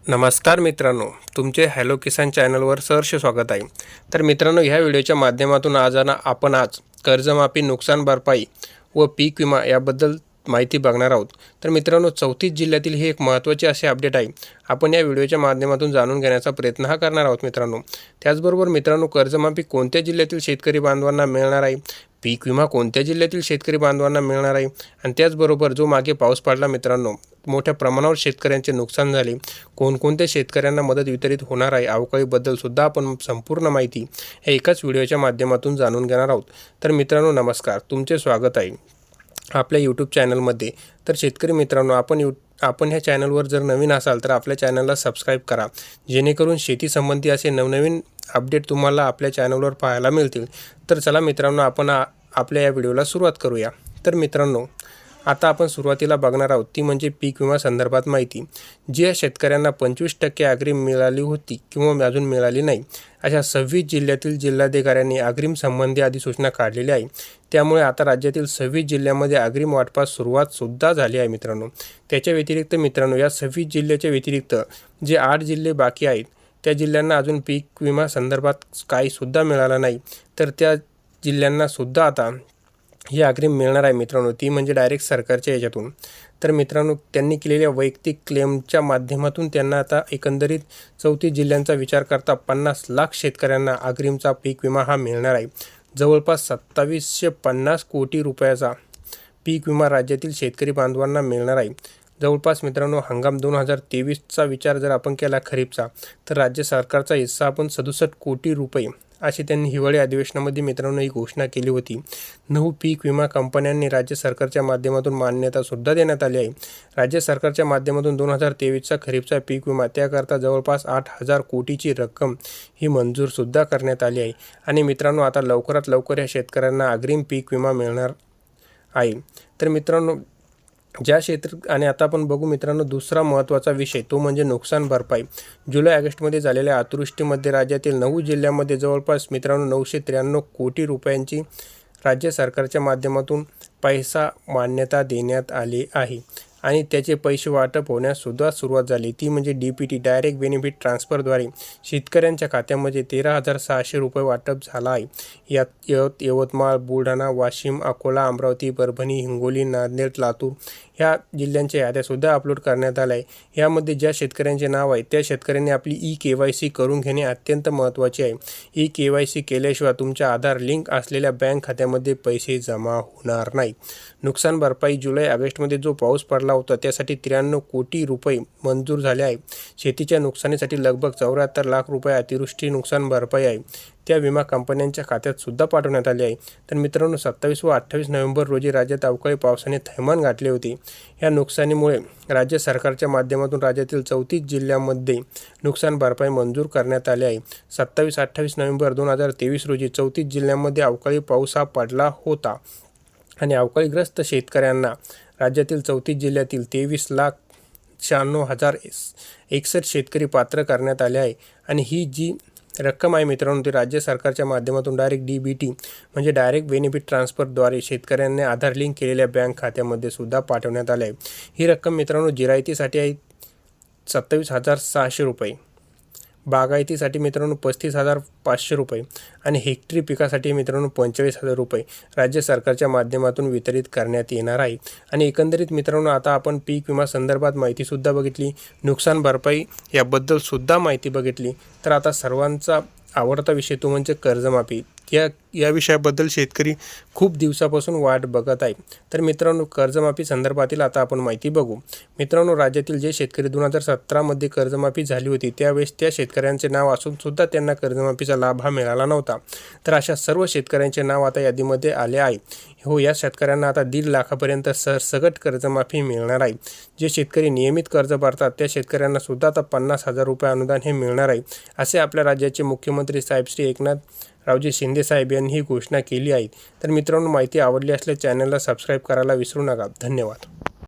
नमस्कार मित्रांनो, तुमचे हॅलो किसान चॅनलवर सहर्ष स्वागत आहे। तर मित्रांनो, ह्या व्हिडिओच्या माध्यमातून आपण आज कर्जमाफी, नुकसान भरपाई व पीक विमा याबद्दल माहिती बघणार आहोत। तर मित्रांनो, 34 जिल्ह्यातील ही एक महत्त्वाची असे अपडेट आहे। आपण या व्हिडिओच्या माध्यमातून जाणून घेण्याचा प्रयत्न करणार आहोत मित्रांनो। त्याचबरोबर मित्रांनो, कर्जमाफी कोणत्या जिल्ह्यातील शेतकरी बांधवांना मिळणार आहे, पीक विमा कोणत्या जिल्ह्यातील शेतकरी बांधवांना मिळणार आहे, आणि त्याचबरोबर जो मागे पाऊस पडला मित्रांनो, मोठ्या प्रमाणावर शेतकऱ्यांचे नुकसान झाले, कोणकोणत्या शेतकऱ्यांना मदत वितरित होणार आहे, अवकाळीबद्दल सुद्धा आपण संपूर्ण माहिती हे एकाच व्हिडिओच्या माध्यमातून जाणून घेणार आहोत। तर मित्रांनो नमस्कार, तुमचे स्वागत आहे आपल्या यूट्यूब चॅनलमध्ये। तर शेतकरी मित्रांनो, आपण ह्या चॅनलवर जर नवीन असाल तर आपल्या चॅनलला सबस्क्राईब करा, जेणेकरून शेती संबंधी असे नवनवीन अपडेट तुम्हाला आपल्या चॅनलवर पाहायला मिळतील। तर चला मित्रांनो, आपण आपल्या या व्हिडिओला सुरुवात करूया। तर मित्रांनो, आता आपण सुरुवातीला बघणार आहोत ती म्हणजे पीक विमा संदर्भात माहिती। ज्या शेतकऱ्यांना 25% अग्रिम मिळाली होती किंवा अजून मिळाली नाही, अशा 26 जिल्ह्यातील जिल्हाधिकाऱ्यांनी अग्रिम संबंधी अधिसूचना काढलेली आहे। त्यामुळे आता राज्यातील 26 जिल्ह्यांमध्ये अग्रिम वाटपास सुरुवात सुद्धा झाली आहे मित्रांनो। त्याच्या व्यतिरिक्त मित्रांनो, या 26 जिल्ह्याच्या व्यतिरिक्त जे 8 जिल्हे बाकी आहेत, त्या जिल्ह्यांना अजून पीक विमा संदर्भात काही सुद्धा मिळाला नाही, तर त्या जिल्ह्यांना सुद्धा आता ही अग्रिम मिळणार आहे मित्रांनो, ती म्हणजे डायरेक्ट सरकारच्या याच्यातून। तर मित्रांनो, त्यांनी केलेल्या वैयक्तिक क्लेमच्या माध्यमातून त्यांना आता एकंदरीत 34 जिल्ह्यांचा विचार करता 50 लाख शेतकऱ्यांना अग्रिमचा पीक विमा हा मिळणार आहे। जवळपास 2750 कोटी रुपयाचा पीक विमा राज्यातील शेतकरी बांधवांना मिळणार आहे। जवळपास मित्रांनो, हंगाम 2023चा विचार जर आपण केला खरीपचा, तर राज्य सरकारचा हिस्सा आपण 67 कोटी रुपये अशी त्यांनी हिवाळी अधिवेशनामध्ये मित्रांनो ही घोषणा केली होती। 9 पीक विमा कंपन्यांनी राज्य सरकारच्या माध्यमातून मान्यतासुद्धा देण्यात आली आहे। राज्य सरकारच्या माध्यमातून 2023चा खरीपचा पीक विमा त्याकरता जवळपास 8000 कोटीची रक्कम ही मंजूरसुद्धा करण्यात आली आहे। आणि मित्रांनो, आता लवकरात लवकर या शेतकऱ्यांना अग्रिम पीक विमा मिळणार आहे। तर मित्रांनो, आणि आता आपण बघू मित्रांनो, दुसरा महत्त्वाचा विषय तो म्हणजे नुकसान भरपाई। जुलै-ऑगस्टमध्ये झालेल्या अतिवृष्टीमध्ये राज्यातील 9 जिल्ह्यांमध्ये जवळपास मित्रांनो 993 कोटी रुपयांची राज्य सरकारच्या माध्यमातून पैसा मान्यता देण्यात आली आहे। आणि त्याचे पैसे वाटप होण्यास सुद्धा सुरुवात झाली, ती म्हणजे DBT डायरेक्ट बेनिफिट ट्रान्सफरद्वारे शेतकऱ्यांच्या खात्यामध्ये 13,600 रुपये वाटप झाला आहे। यात यवतमाळ, बुलढाणा, वाशिम, अकोला, अमरावती, परभणी, हिंगोली, नांदेड, लातूर ह्या जिल्ह्यांच्या याद्यासुद्धा अपलोड करण्यात आल्या आहे। यामध्ये ज्या शेतकऱ्यांचे नाव आहे त्या शेतकऱ्यांनी आपली KYC करून घेणे अत्यंत महत्त्वाचे आहे। KYC केल्याशिवाय तुमच्या आधार लिंक असलेल्या बँक खात्यामध्ये पैसे जमा होणार नाही। नुकसान भरपाई जुलै-ऑगस्टमध्ये जो पाऊस पडला होता त्यासाठी 93 कोटी रुपये मंजूर झाले आहे। शेतीच्या नुकसानीसाठी लगभग 74 लाख रुपये अतिवृष्टी नुकसान भरपाई आहे, त्या विमा कंपन्यांच्या खात्यात सुद्धा पाठवण्यात आले आहे। तर मित्रांनो, 27 व 28 नोव्हेंबर रोजी राज्यात अवकाळी पावसाने थैमान घातले होते। या नुकसानीमुळे राज्य सरकारच्या माध्यमातून राज्यातील 34 जिल्ह्यांमध्ये नुकसान भरपाई मंजूर करण्यात आले आहे। 27-28 नोव्हेंबर 2023 रोजी 34 जिल्ह्यांमध्ये अवकाळी पाऊस हा पडला होता आणि अवकाळीग्रस्त शेतकऱ्यांना राज्यातील 34 जिल्ह्यातील 23,96,061 शेतकरी पात्र करण्यात आले आहे। आणि ही जी रक्कम आहे मित्रांनो, ती राज्य सरकारच्या माध्यमातून डायरेक्ट DBT म्हणजे डायरेक्ट बेनिफिट ट्रान्सफरद्वारे शेतकऱ्यांनी आधार लिंक केलेल्या बँक खात्यामध्ये सुद्धा पाठवण्यात आले आहे। ही रक्कम मित्रांनो जिरायतीसाठी आहे 27,600 रुपये, बागायतीसाठी मित्रांनो 35,500 रुपये आणि हेक्टरी पिकासाठी मित्रांनो 45,000 रुपये राज्य सरकारच्या माध्यमातून वितरित करण्यात येणार आहे। आणि एकंदरीत मित्रांनो, आता आपण पीक विमा संदर्भात माहितीसुद्धा बघितली, नुकसान भरपाई याबद्दल सुद्धा माहिती बघितली। तर आता सर्वांचा आवडता विषय तो म्हणजे कर्जमाफी। या विषयाबद्दल शेतकरी खूप दिवसापासून वाट बघत आहे। तर मित्रांनो, कर्जमाफी संदर्भातील आता आपण माहिती बघू। मित्रांनो, राज्यातील जे शेतकरी 2017मध्ये कर्जमाफी झाली होती त्यावेळेस त्या शेतकऱ्यांचे नाव असून सुद्धा त्यांना कर्जमाफीचा लाभ हा मिळाला नव्हता। तर अशा सर्व शेतकऱ्यांचे नाव आता यादीमध्ये आले आहे। हो, या शेतकऱ्यांना आता 1.5 लाखापर्यंत सरसकट कर्जमाफी मिळणार आहे। जे शेतकरी नियमित कर्ज भरतात त्या शेतकऱ्यांना सुद्धा आता 50,000 रुपये अनुदान हे मिळणार आहे, असे आपल्या राज्याचे मुख्यमंत्री साहेब श्री एकनाथरावजी शिंदे साहेब यांनी ही घोषणा केली आहे। तर मित्रांनो, माहिती आवडली असल्यास चॅनलला सबस्क्राईब करायला विसरू नका। धन्यवाद।